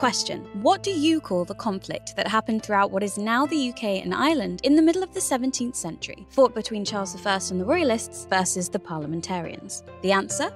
Question: what do you call the conflict that happened throughout what is now the UK and Ireland in the middle of the 17th century, fought between Charles I and the Royalists versus the Parliamentarians? The answer?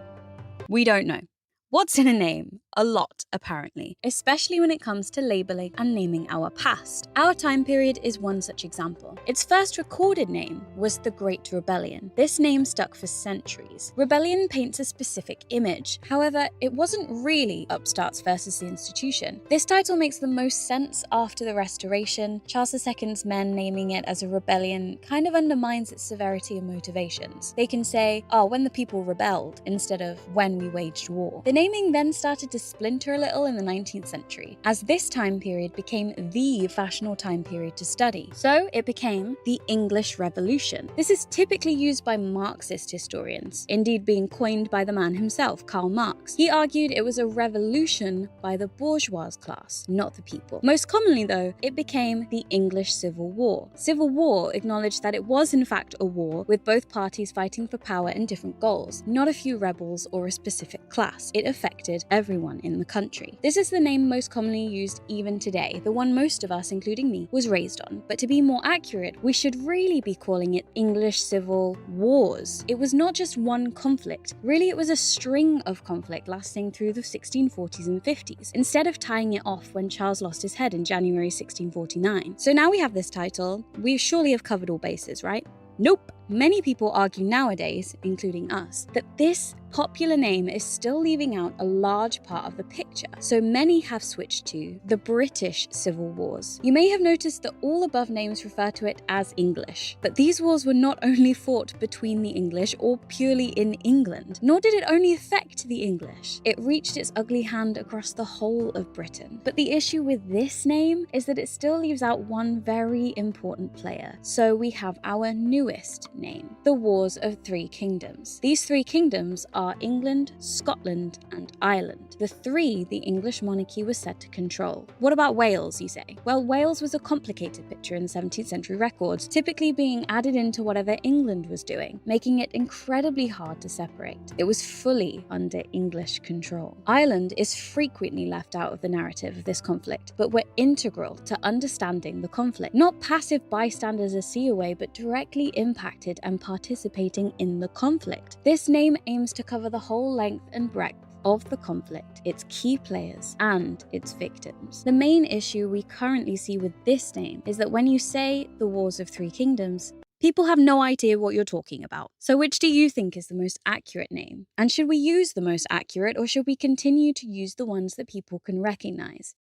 We don't know. What's in a name? A lot, apparently, especially when it comes to labelling and naming our past. Our time period is one such example. Its first recorded name was the Great Rebellion. This name stuck for centuries. Rebellion paints a specific image. However, it wasn't really upstarts versus the institution. This title makes the most sense after the Restoration. Charles II's men naming it as a rebellion kind of undermines its severity and motivations. They can say, oh, when the people rebelled, instead of when we waged war. The naming then started to splinter a little in the 19th century, as this time period became the fashionable time period to study. So it became the English Revolution. This is typically used by Marxist historians, indeed being coined by the man himself, Karl Marx. He argued it was a revolution by the bourgeois class, not the people. Most commonly, though, it became the English Civil War. Civil War acknowledged that it was in fact a war with both parties fighting for power and different goals, not a few rebels or a specific class. It affected everyone in the country. This is the name most commonly used even today, the one most of us, including me, was raised on. But to be more accurate, we should really be calling it English Civil Wars. It was not just one conflict. Really, it was a string of conflict lasting through the 1640s and 50s, instead of tying it off when Charles lost his head in January 1649. So now we have this title, we surely have covered all bases, right? Nope. Many people argue nowadays, including us, that this popular name is still leaving out a large part of the picture, so many have switched to the British Civil Wars. You may have noticed that all above names refer to it as English, but these wars were not only fought between the English or purely in England, nor did it only affect the English. It reached its ugly hand across the whole of Britain. But the issue with this name is that it still leaves out one very important player. So we have our newest name, the Wars of Three Kingdoms. These three kingdoms are England, Scotland, and Ireland, the three the English monarchy was said to control. What about Wales, you say? Well, Wales was a complicated picture in 17th century records, typically being added into whatever England was doing, making it incredibly hard to separate. It was fully under English control. Ireland is frequently left out of the narrative of this conflict, but were integral to understanding the conflict. Not passive bystanders a sea away, but directly impacted and participating in the conflict. This name aims to cover the whole length and breadth of the conflict, its key players, and its victims. The main issue we currently see with this name is that when you say the Wars of Three Kingdoms, people have no idea what you're talking about. So which do you think is the most accurate name? And should we use the most accurate, or should we continue to use the ones that people can recognize?